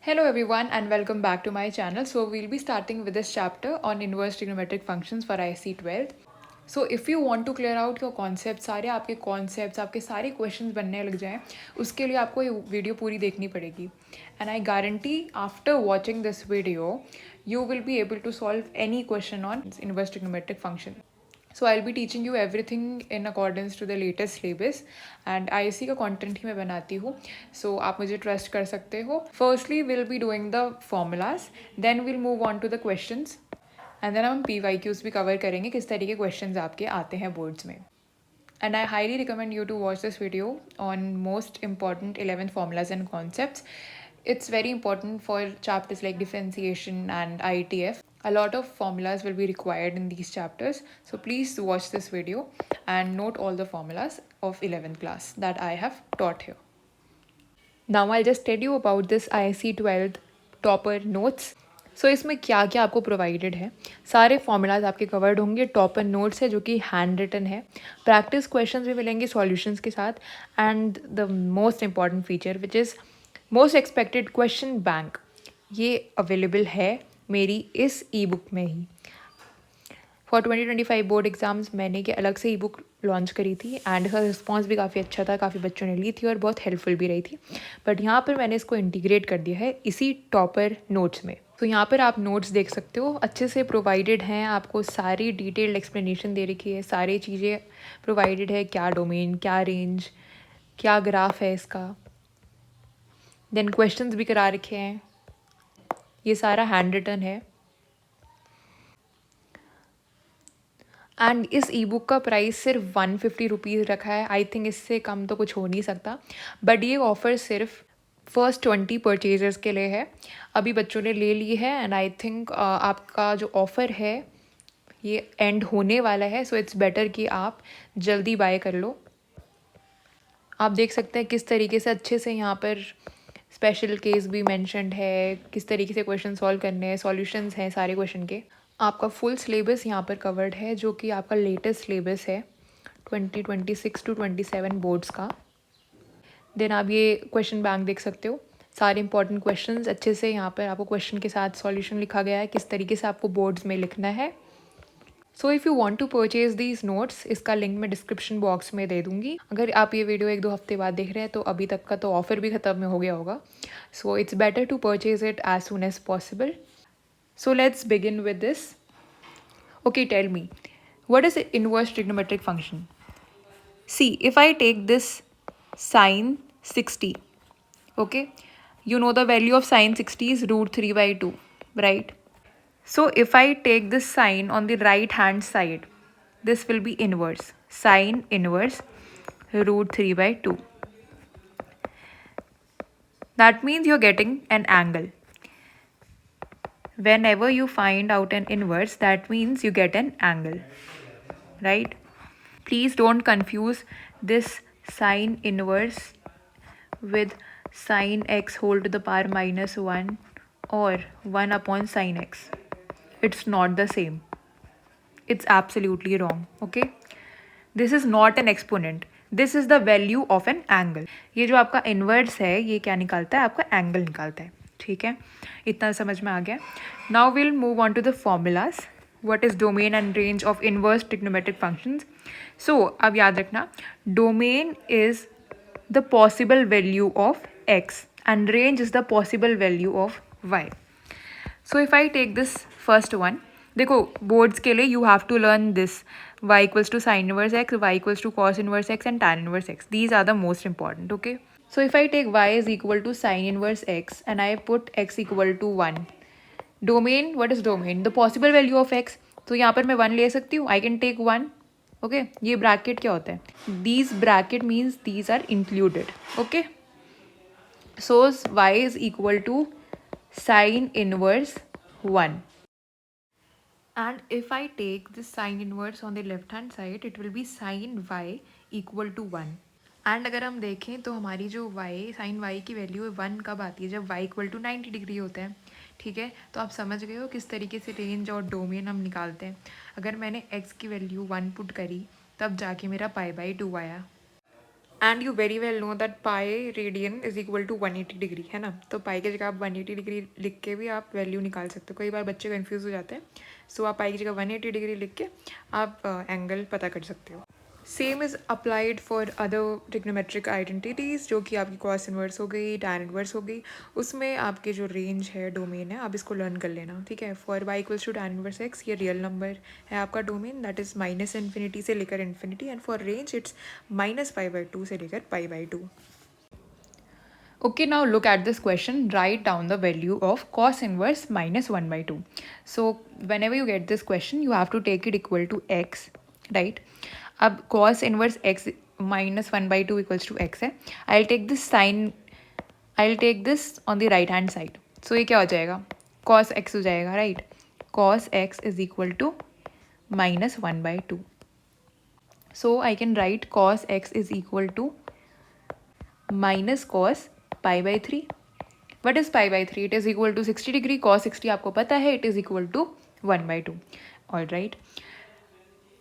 Hello everyone and welcome back to my channel. So we'll be starting with this chapter on inverse trigonometric functions for IC 12th. So if you want to clear out your concepts, सारे आपके concepts, आपके सारे questions बनने लग जाएं, उसके लिए आपको ये वीडियो पूरी देखनी पड़ेगी. And I guarantee after watching this video, you will be able to solve any question on inverse trigonometric function. So I'll be teaching you everything in accordance to the latest syllabus and IC का content ही मैं बनाती हूँ. So आप मुझे trust कर सकते हो. Firstly we'll be doing the formulas, then we'll move on to the questions and then हम PYQs भी cover करेंगे किस तरीके questions आपके आते हैं boards में. And I highly recommend you to watch this video on most important 11th formulas and concepts. It's very important for chapters like differentiation and IETF. A lot of formulas will be required in these chapters. So please watch this video and note all the formulas of 11th class that I have taught here. Now I'll just tell you about this IC 12th topper notes. सो इसमें क्या क्या आपको provided है. सारे formulas आपके covered होंगे. Topper notes है जो कि हैंड रिटन है. प्रैक्टिस क्वेश्चंस भी मिलेंगे सॉल्यूशंस के साथ. And the most important feature which is most expected question bank, ये अवेलेबल है मेरी इस ई बुक में ही. फॉर 2025 बोर्ड एग्ज़ाम्स मैंने कि अलग से ई बुक लॉन्च करी थी एंड इसका रिस्पॉन्स भी काफ़ी अच्छा था. काफ़ी बच्चों ने ली थी और बहुत हेल्पफुल भी रही थी. बट यहाँ पर मैंने इसको इंटीग्रेट कर दिया है इसी टॉपर नोट्स में. तो यहाँ पर आप नोट्स देख सकते हो, अच्छे से प्रोवाइडेड हैं. आपको सारी डिटेल्ड एक्सप्लेनेशन दे रखी है. सारी चीज़ें प्रोवाइडेड है, क्या डोमेन, क्या रेंज, क्या ग्राफ है इसका. देन क्वेश्चंस भी करा रखे हैं. ये सारा हैंड रिटन है. एंड इस ई बुक का प्राइस सिर्फ 150 रुपीज़ रखा है. आई थिंक इससे कम तो कुछ हो नहीं सकता. बट ये ऑफ़र सिर्फ फर्स्ट 20 परचेजर्स के लिए है. अभी बच्चों ने ले ली है एंड आई थिंक आपका जो ऑफ़र है ये एंड होने वाला है. सो इट्स बेटर कि आप जल्दी बाय कर लो. आप देख सकते हैं किस तरीके से अच्छे से यहाँ पर स्पेशल केस भी मेंशन्ड है, किस तरीके से क्वेश्चन सॉल्व करने हैं, सॉल्यूशंस हैं सारे क्वेश्चन के. आपका फुल सिलेबस यहाँ पर कवर्ड है जो कि आपका लेटेस्ट सिलेबस है 2026 टू 27 बोर्ड्स का. देन आप ये क्वेश्चन बैंक देख सकते हो. सारे इंपॉर्टेंट क्वेश्चंस अच्छे से यहाँ पर आपको क्वेश्चन के साथ सॉल्यूशन लिखा गया है, किस तरीके से आपको बोर्ड्स में लिखना है. So if you want to purchase these notes, इसका लिंक मैं डिस्क्रिप्शन बॉक्स में दे दूँगी. अगर आप ये वीडियो 1-2 हफ्ते बाद देख रहे हैं तो अभी तक का तो ऑफ़र भी ख़त्म हो गया होगा. So it's better to purchase it as soon as possible. So let's begin with this. Okay, tell me, what is inverse trigonometric function? See, if I take this sine 60, okay, you know the value of sine 60 is root 3 by 2, right? So if I take this sine on the right hand side, this will be inverse. Sine inverse root 3 by 2. That means you're getting an angle. Whenever you find out an inverse, that means you get an angle, right? Please don't confuse this sine inverse with sine x whole to the power minus 1 or 1 upon sine x. It's not the same. It's absolutely wrong, okay? This is not an exponent. This is the value of an angle. ये जो आपका inverse है ये क्या निकालता है? आपका angle निकालता है. ठीक है, इतना समझ में आ गया. Now will move on to the formulas. What is domain and range of inverse trigonometric functions. So अब याद रखना, domain is the possible value of x and range is the possible value of y. So if I take this first one, देखो boards के लिए you have to learn this y equals to sine inverse x, y equals to cos inverse x and tan inverse x. These are the most important. Okay, so if I take y is equal to sine inverse x and I put x equal to 1, domain, what is domain? The possible value of x. तो यहाँ पर मैं 1 ले सकती हूँ. I can take 1. Okay, ये bracket क्या होता है? These bracket means these are included. Okay, so y is equal to sine inverse 1. And if I take this sine inverse on the left hand side, it will be sine y equal to 1. And अगर हम देखें तो हमारी जो y sign y की value है 1 कब आती है? जब y इक्वल टू 90 डिग्री होता है. ठीक है, तो आप समझ गए हो किस तरीके से रेंज और डोमेन हम निकालते हैं. अगर मैंने x की वैल्यू 1 पुट करी तब जाके मेरा पाई बाई 2 आया. And you very well know that pi radian is equal to 180 degree, है ना। तो पाई की जगह आप 180 डिग्री लिख के भी आप वैल्यू निकाल सकते हो। कई बार बच्चे कन्फ्यूज़ हो जाते हैं, सो आप पाई की जगह 180 डिग्री लिख के आप एंगल पता कर सकते हो। Same is applied for other trigonometric identities, जो कि आपकी कॉस इनवर्स हो गई, टैन इनवर्स हो गई। उसमें आपके जो रेंज है, डोमेन है, आप इसको लर्न कर लेना, ठीक है। For y equals to tan inverse x, ये रियल नंबर है आपका domain, that is minus infinity से लेकर infinity, and for range it's -π/2 से लेकर π/2। Okay, now look at this question. Write down the value of cos inverse -1/2. So whenever you get this question, you have to take it equal to x, right? अब cos inverse x -1/2 equals to x है. I'll take this on the right hand side. So ये क्या हो जाएगा? cos x हो जाएगा, right? cos x is equal to -1/2. So I can write cos x is equal to minus cos π/3. What is π/3? It is equal to 60 degree. cos 60 आपको पता है, it is equal to 1/2. All right,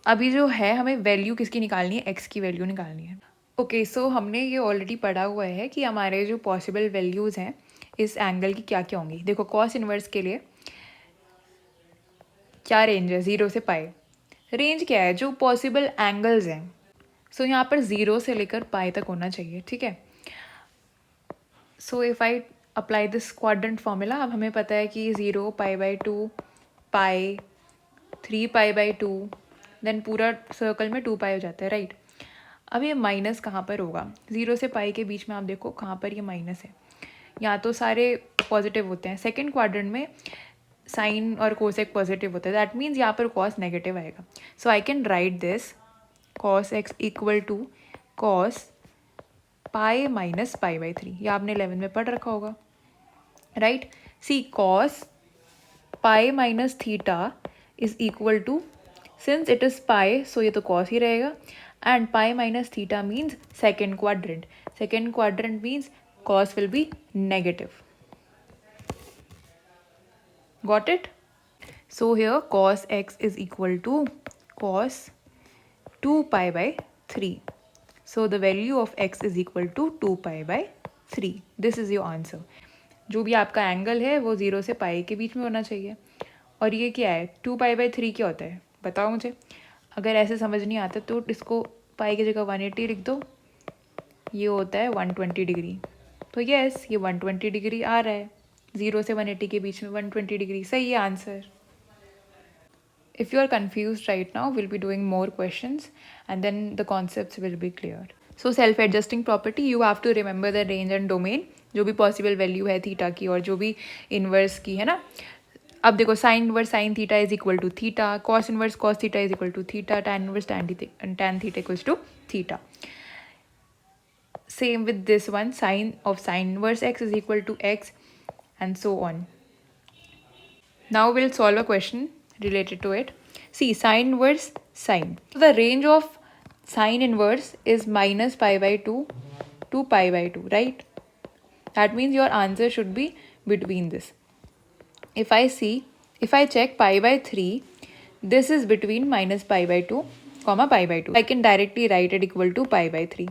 अभी जो है हमें value किसकी निकालनी है? x की वैल्यू निकालनी है। ओके, सो हमने ये ऑलरेडी पढ़ा हुआ है कि हमारे जो पॉसिबल वैल्यूज़ हैं इस एंगल की क्या क्या होंगी। देखो, cos इनवर्स के लिए क्या रेंज है? 0 से पाई। रेंज क्या है? जो पॉसिबल एंगल्स हैं। सो यहाँ पर 0 से लेकर पाई तक होना चाहिए, ठीक है। So if I apply this quadrant formula, अब हमें पता है कि 0 π/2 पाई 3 π/2, देन पूरा सर्कल में 2 पाई हो जाता है, राइट। अब ये माइनस कहाँ पर होगा? 0 से पाई के बीच में आप देखो कहाँ पर ये माइनस है। यहाँ तो सारे पॉजिटिव होते हैं, सेकेंड क्वाड्रेंट में साइन और कोसेक पॉजिटिव होता है, दैट मीन्स यहाँ पर कॉस नेगेटिव आएगा। So I can write this cos x equal to cos pi minus π/3। ये आपने 11 में पढ़ रखा होगा, right. See cos pi minus theta is equal to, since it is pi so ये तो cos ही रहेगा, and pi minus theta means second quadrant. Second quadrant means cos will be negative. Got it? So here cos x is equal to cos 2 π/3. So the value of x is equal to 2 π/3. This is your answer. जो भी आपका angle है वो 0 से पाई के बीच में होना चाहिए। और ये क्या है? 2 π/3 क्या होता है बताओ मुझे। अगर ऐसे समझ नहीं आता तो इसको पाई की जगह 180 लिख दो, ये होता है 120 डिग्री। तो यस, ये 120 डिग्री आ रहा है, 0 से 180 के बीच में 120 डिग्री सही है answer. If you are confused right now, we'll be doing more questions and then the concepts will be clear. So self-adjusting property, you have to remember the range and domain, जो भी possible value है theta की और जो भी inverse की, है ना। अब देखो, sine inverse sine theta is equal to theta, cos inverse cos theta is equal to theta, tan inverse tan theta equals to theta. Same with this one, sine of sine inverse x is equal to x, and so on. Now we'll solve a question related to it. See, sine inverse sine. So the range of sine inverse is minus π/2 to π/2, right? That means your answer should be between this. If I check π/3, this is between minus π/2 comma π/2. I can directly write it equal to π/3.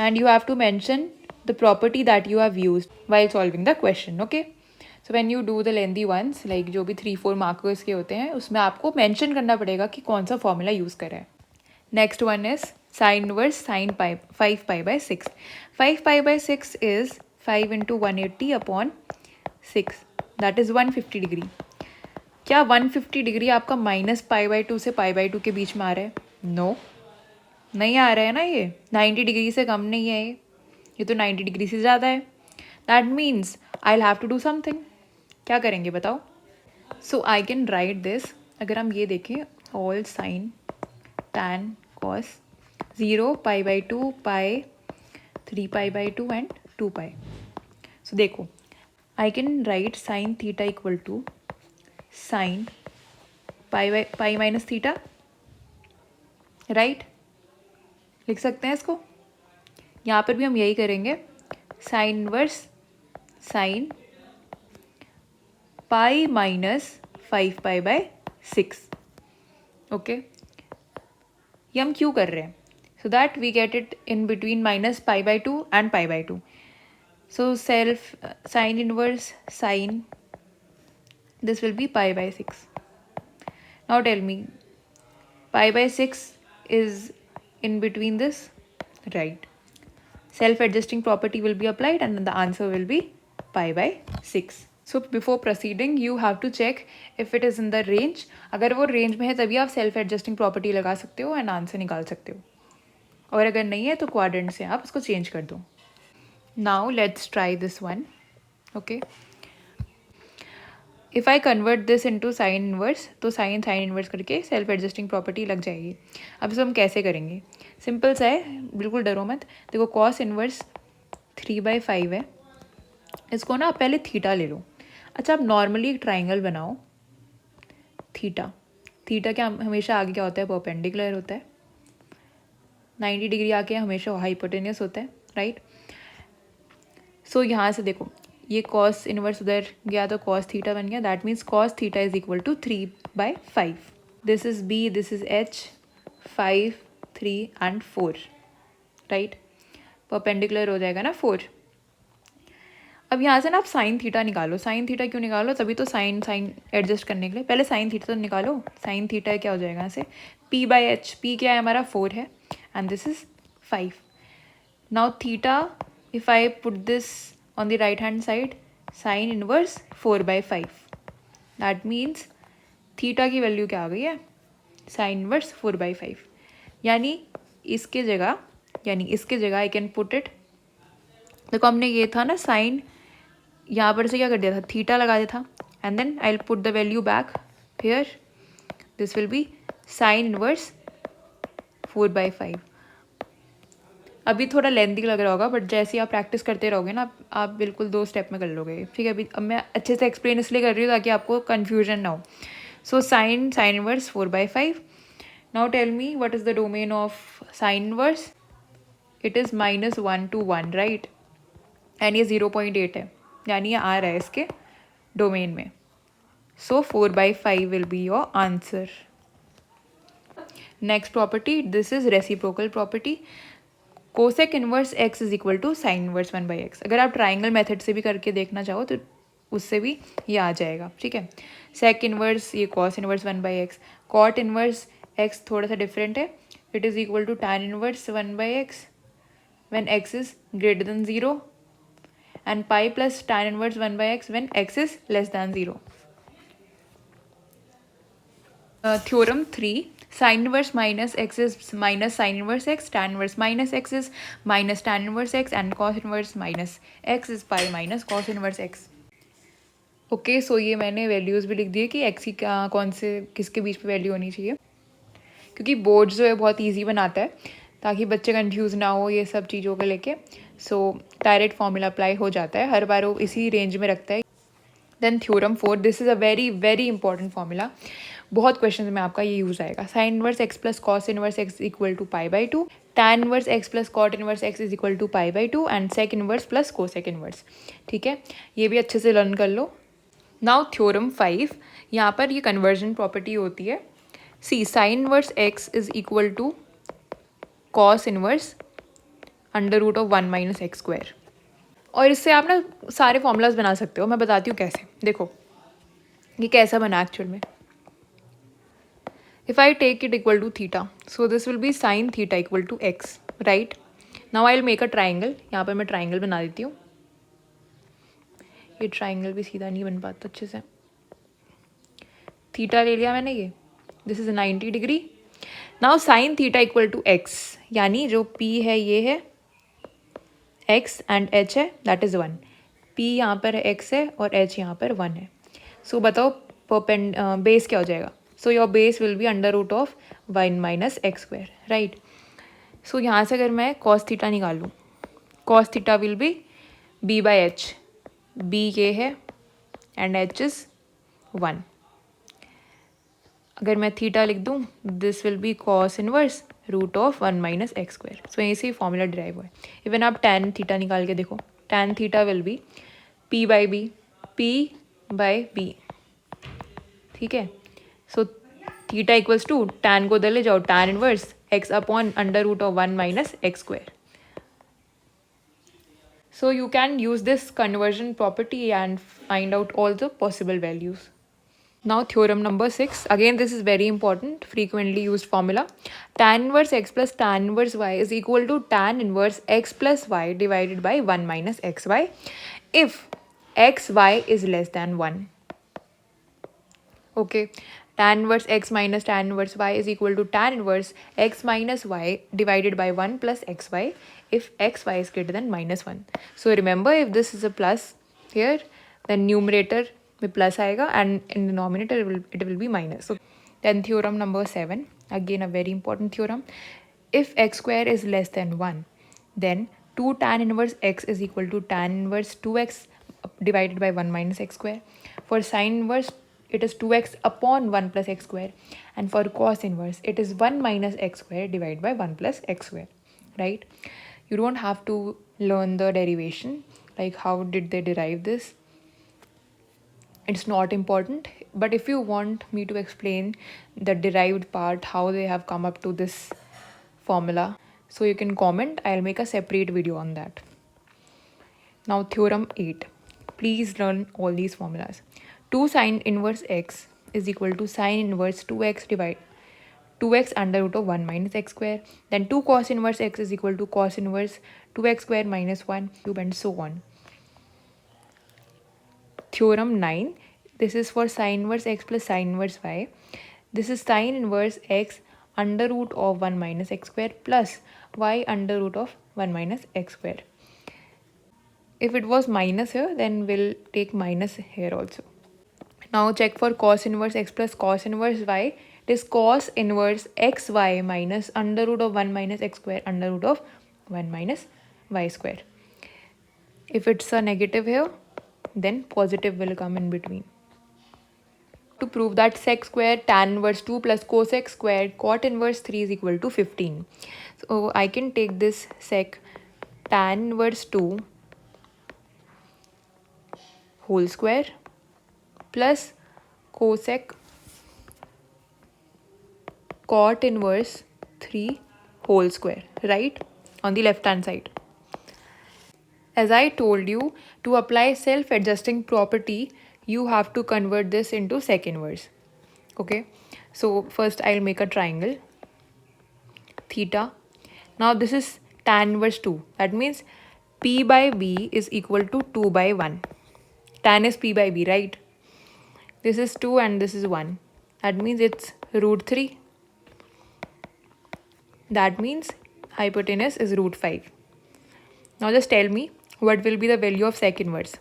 And you have to mention the property that you have used while solving the question, okay? So when you do the lengthy ones, like जो भी 3-4 markers के होते हैं, उसमें आपको mention करना पड़ेगा कि कौन सा formula use करा है। Next one is sine inverse sine 5 π/6. 5 π/6 is 5 into 180 upon 6, that is 150 degree. क्या 150 डिग्री आपका -π/2 से π/2 के बीच में आ रहा है? No, नहीं आ रहा है ना, ये 90 डिग्री से कम नहीं है, ये तो 90 डिग्री से ज़्यादा है। That means I will have to do something. क्या करेंगे बताओ? So I can write this, अगर हम ये देखें, all sine tan cos 0 π/2 pi 3 π/2 and 2 pi. So देखो, I can write sine theta equal to sine pi minus theta, right. लिख सकते हैं इसको। यहाँ पर भी हम यही करेंगे, sine inverse sine pi minus 5 π/6, okay. ये हम क्यों कर रहे हैं? so that we get it in between minus pi by 2 and pi by 2. So sine inverse sine, this will be pi by 6. Now tell me, pi by 6 is in between this, right? Self-adjusting property will be applied and the answer will be pi by 6. So before proceeding, you have to check if it is in the range. अगर वो range में है तभी आप self-adjusting property लगा सकते हो and answer निकाल सकते हो, और अगर नहीं है तो quadrant से आप उसको change कर दो. Now let's try this one. Okay. If I convert this into sin inverse, तो sin inverse करके सेल्फ एडजस्टिंग प्रॉपर्टी लग जाएगी. अब इसको हम कैसे करेंगे? सिंपल सा है, बिल्कुल डरो मत. देखो cos इनवर्स 3/5 है, इसको ना आप पहले थीटा ले लो. अच्छा, आप नॉर्मली एक ट्राइंगल बनाओ. थीटा क्या हमेशा आगे क्या होता है? परपेंडिकुलर होता है. 90 डिग्री आके हमेशा हाइपोटेनियस होता है, राइट? सो यहाँ से देखो, ये cos इनवर्स उधर गया तो cos थीटा बन गया. That means cos theta is equal to 3/5. This is b, this is h, 5, 3 and 4, right? Perpendicular हो जाएगा ना 4. अब यहाँ से ना आप साइन थीटा निकालो. साइन थीटा क्यों निकालो? तभी तो साइन एडजस्ट करने के लिए पहले साइन थीटा तो निकालो. साइन थीटा क्या हो जाएगा यहाँ से? p/h. p क्या है हमारा? 4 है and this is 5. Now theta, if I put this on the right hand side, sin inverse 4/5. That means theta की वैल्यू क्या आ गई है? sin inverse 4/5. यानी इसके जगह आई कैन पुट इट. देखो हमने ये था ना साइन, यहाँ पर से क्या कर दिया था? थीटा लगा दिया था and then I will put the value back here. This will be sine inverse 4/5. अभी थोड़ा लेंथी लग रहा होगा, बट जैसे ही आप प्रैक्टिस करते रहोगे ना, आप बिल्कुल 2 स्टेप में कर लोगे. ठीक है, अभी अब मैं अच्छे से एक्सप्लेन इसलिए कर रही हूँ ताकि आपको कन्फ्यूजन ना हो. So sine inverse 4/5. Now tell me what is the domain of sine inverse? It is -1 to 1, right? And ये 0.8 है, यानी ये आ रहा है इसके डोमेन में. So 4/5 will be your answer. Next property, this is reciprocal property. Cosec inverse x is equal to sine inverse 1/x. अगर आप ट्राइंगल मेथड से भी करके देखना चाहो तो उससे भी ये आ जाएगा. ठीक है, सेक इनवर्स ये cos inverse 1/x. Cot inverse x थोड़ा सा डिफरेंट है. It is equal to tan inverse 1/x when x is greater than 0 and pi plus tan inverse 1/x when x is less than 0. Theorem 3, sin inverse minus x is minus sin inverse x, tan inverse minus x is minus tan inverse x, and cos inverse minus x is pi minus cos inverse x. Okay, so ये मैंने values भी लिख दिए कि x की कौन से किसके बीच पे वैल्यू होनी चाहिए, क्योंकि बोर्ड जो है बहुत ईजी बनाता है ताकि बच्चे कंफ्यूज ना हो ये सब चीज़ों को लेके. सो डायरेक्ट फॉर्मूला अप्लाई हो जाता है, हर बार वो इसी रेंज में रखता है. Then theorem 4, this is a very very important formula. बहुत क्वेश्चन में आपका ये यूज़ आएगा. Sine inverse x plus cos inverse x equal to pi/2, tan inverse x plus cot inverse x is equal to pi/2 and sec inverse plus cosec inverse. ठीक है, ये भी अच्छे से लर्न कर लो. नाउ थ्योरम 5, यहाँ पर ये कन्वर्जन प्रॉपर्टी होती है. See, sine inverse x is equal to cos inverse √1 - x². और इससे आप ना सारे फॉर्मूलाज बना सकते हो. मैं बताती हूँ कैसे. देखो ये कैसा बना एक्चुअल में. If I take it equal to theta, so this will be sin theta equal to x, right? Now I'll make a triangle. यहाँ पर मैं triangle बना देती हूँ. ये triangle भी सीधा नहीं बन पाता अच्छे से. थीटा ले लिया मैंने ये. This is 90 degree. Now sin theta equal to x, यानी जो p है ये है x and h है, that is 1. p यहाँ पर x है और h यहाँ पर 1 है. So बताओ बेस क्या हो जाएगा? So your base will be √1 - x², right? So यहाँ से अगर मैं cos थीटा निकाल लूँ, cos theta will be b/h. b ये है and h is 1. अगर मैं थीटा लिख दूँ, this will be cos inverse √1 - x². So यहीं से फॉर्मूला डिराइव हुआ है. इवन आप tan थीटा निकाल के देखो, tan theta will be p/b. ठीक है, so theta equals to tan को उधर ले जाओ, tan inverse x upon under root of 1 minus x square. So you can use this conversion property and find out all the possible values. Now theorem number 6. Again, this is very important, frequently used formula. Tan inverse x plus tan inverse y is equal to tan inverse x plus y divided by 1 minus xy if xy is less than 1. Okay, tan inverse x minus tan inverse y is equal to tan inverse x minus y divided by 1 plus xy if xy is greater than minus 1. So remember, if this is a plus here, then numerator में plus आएगा and in the denominator it will be minus. So then theorem number 7, again a very important theorem. If x square is less than 1, then 2 tan inverse x is equal to tan inverse 2x divided by 1 minus x square. For sin inverse, it is 2x upon 1 plus x square, and for cos inverse it is 1 minus x square divided by 1 plus x square, right? You don't have to learn the derivation, like how did they derive this. It's not important, but if you want me to explain the derived part, how they have come up to this formula, so you can comment. I'll make a separate video on that. Now theorem 8. Please learn all these formulas. 2 sin inverse x is equal to sin inverse 2x divide 2x under root of 1 minus x square. Then 2 cos inverse x is equal to cos inverse 2x square minus 1 cube and so on. Theorem 9. This is for sin inverse x plus sin inverse y. This is sin inverse x under root of 1 minus x square plus y under root of 1 minus x square. If it was minus here, then we'll take minus here also. Now check for cos inverse x plus cos inverse y. It is cos inverse xy minus under root of 1 minus x square under root of 1 minus y square. If it's a negative here, then positive will come in between. To prove that sec square tan inverse 2 plus cosec squared cot inverse 3 is equal to 15. So I can take this sec tan inverse 2 whole square plus cosec cot inverse 3 whole square, right, on the left hand side. As I told you, to apply self-adjusting property, you have to convert this into sec inverse. Okay, so first I'll make a triangle, theta. Now this is tan inverse 2. That means P by B is equal to 2 by 1. Tan is P by B, right? This is 2 and this is 1. That means it's root 3. That means hypotenuse is root 5. Now just tell me what will be the value of sec inverse.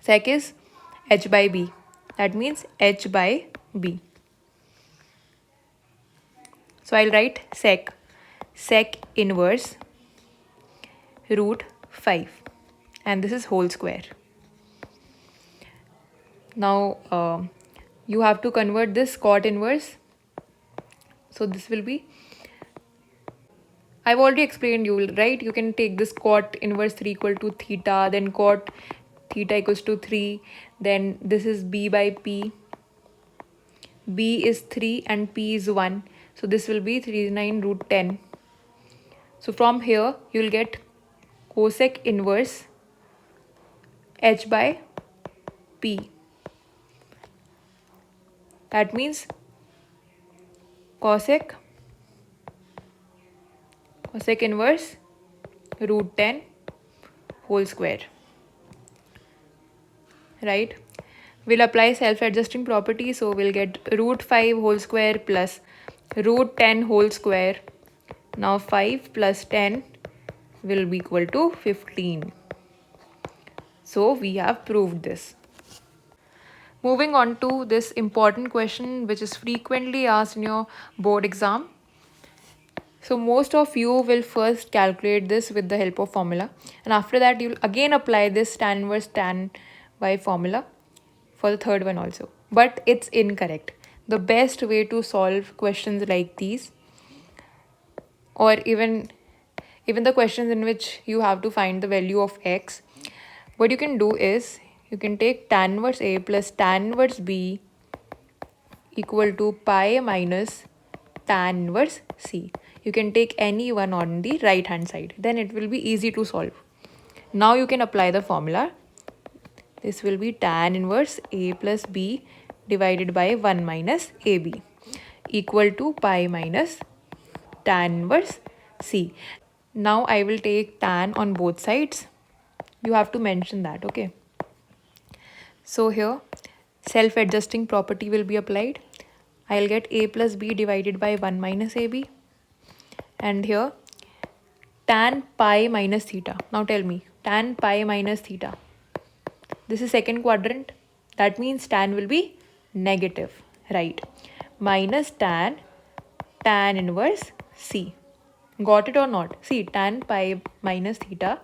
Sec is h by b. That means h by b. So I'll write sec inverse root 5, and this is whole square. Now you have to convert this cot inverse. So this will be, I've already explained you, right? You can take this cot inverse 3 equal to theta, then cot theta equals to 3, then this is b by p. B is 3 and p is 1. So this will be 39 root 10. So from here you will get cosec inverse h by p. That means cosec inverse root 10 whole square, right? We'll apply self-adjusting property, so we'll get root 5 whole square plus root 10 whole square. Now 5 plus 10 will be equal to 15. So we have proved this. Moving on to this important question which is frequently asked in your board exam. So most of you will first calculate this with the help of formula, and after that you'll again apply this tan inverse tan y formula for the third one also. But it's incorrect. The best way to solve questions like these, or even the questions in which you have to find the value of x, what you can do is you can take tan inverse a plus tan inverse b equal to pi minus tan inverse C. You can take any one on the right hand side. Then it will be easy to solve. Now you can apply the formula. This will be tan inverse A plus B divided by 1 minus AB equal to pi minus tan inverse C. Now I will take tan on both sides. You have to mention that, okay? So here self-adjusting property will be applied. I'll get A plus B divided by 1 minus AB. And here tan pi minus theta. Now tell me, tan pi minus theta. This is second quadrant. That means tan will be negative, right? Minus tan inverse C. Got it or not? See, tan pi minus theta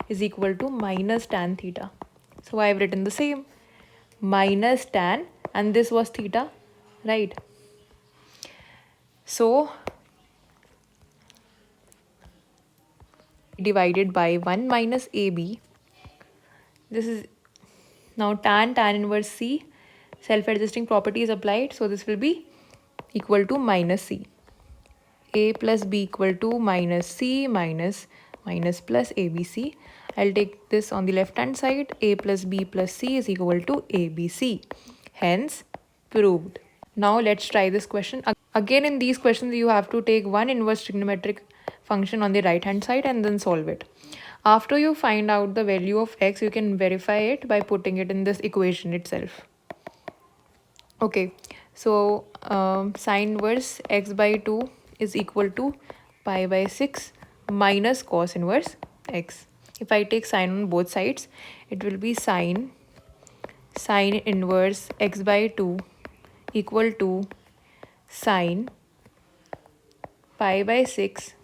is equal to minus tan theta. So I have written the same. Minus tan, and this was theta, right? So divided by 1 minus AB. This is now tan inverse C. Self-adjusting property is applied. So this will be equal to minus C. A plus B equal to minus C minus plus ABC. I'll take this on the left hand side. A plus B plus C is equal to ABC. Hence proved. Now let's try this question. Again, in these questions you have to take one inverse trigonometric function on the right hand side and then solve it. After you find out the value of x, you can verify it by putting it in this equation itself. Okay, so sine inverse x by 2 is equal to pi by 6 minus cos inverse x. If I take sine on both sides, it will be sine inverse x by 2 equal to sine pi by 6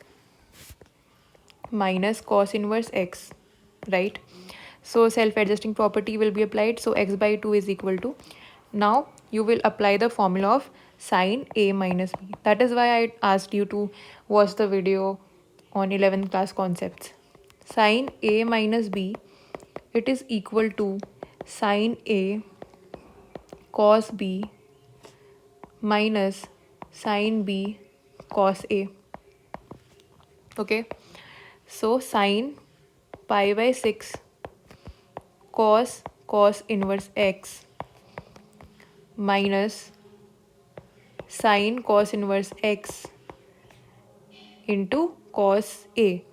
minus cos inverse x, right? So self-adjusting property will be applied. So x by 2 is equal to, now you will apply the formula of sine A minus B. That is why I asked you to watch the video on 11th class concepts. Sine A minus B, it is equal to sine A cos B minus sine B cos A. Okay, so sine pi by 6 cos inverse x minus sine cos inverse x into cos A,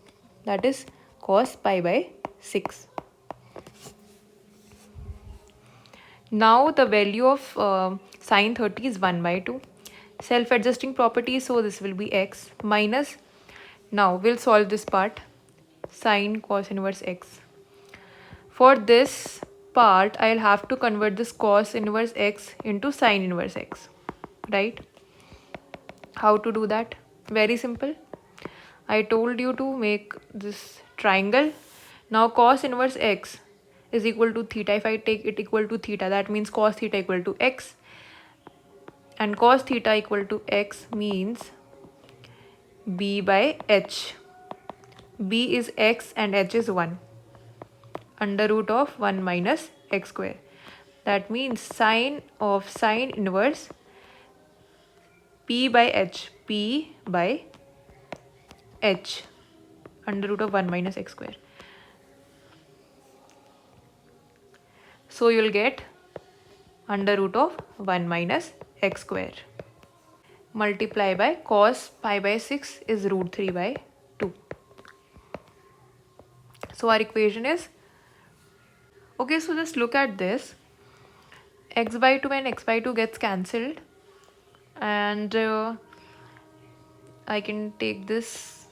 that is cos pi by 6. Now the value of sine 30 is 1 by 2. Self-adjusting property, so this will be x minus, now we'll solve this part, sine cos inverse x. For this part, I'll have to convert this cos inverse x into sine inverse x, right? How to do that? Very simple. I told you to make this triangle. Now cos inverse x is equal to theta. If I take it equal to theta, that means cos theta equal to x. And cos theta equal to x means b by h. b is x and h is 1. Under root of 1 minus x square. That means sine of sine inverse p by h. p by h under root of 1 minus x square. So you'll get under root of 1 minus x square. Multiply by cos pi by 6 is root 3 by 2. So our equation is, okay, so just look at this. X by 2 and x by 2 gets cancelled, and I can take this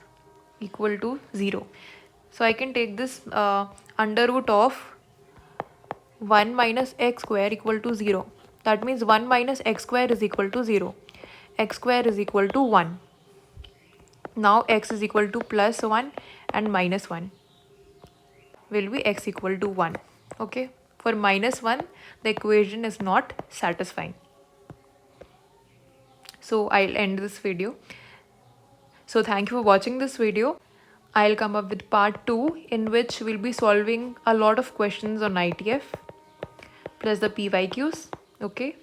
equal to 0. So I can take this under root of 1 minus x square equal to 0. That means 1 minus x square is equal to 0. X square is equal to 1. Now x is equal to plus 1 and minus 1 will be x equal to 1. Okay, for minus 1 the equation is not satisfying. So I'll end this video. So thank you for watching this video. I'll come up with part 2 in which we'll be solving a lot of questions on ITF plus the PYQs. Okay.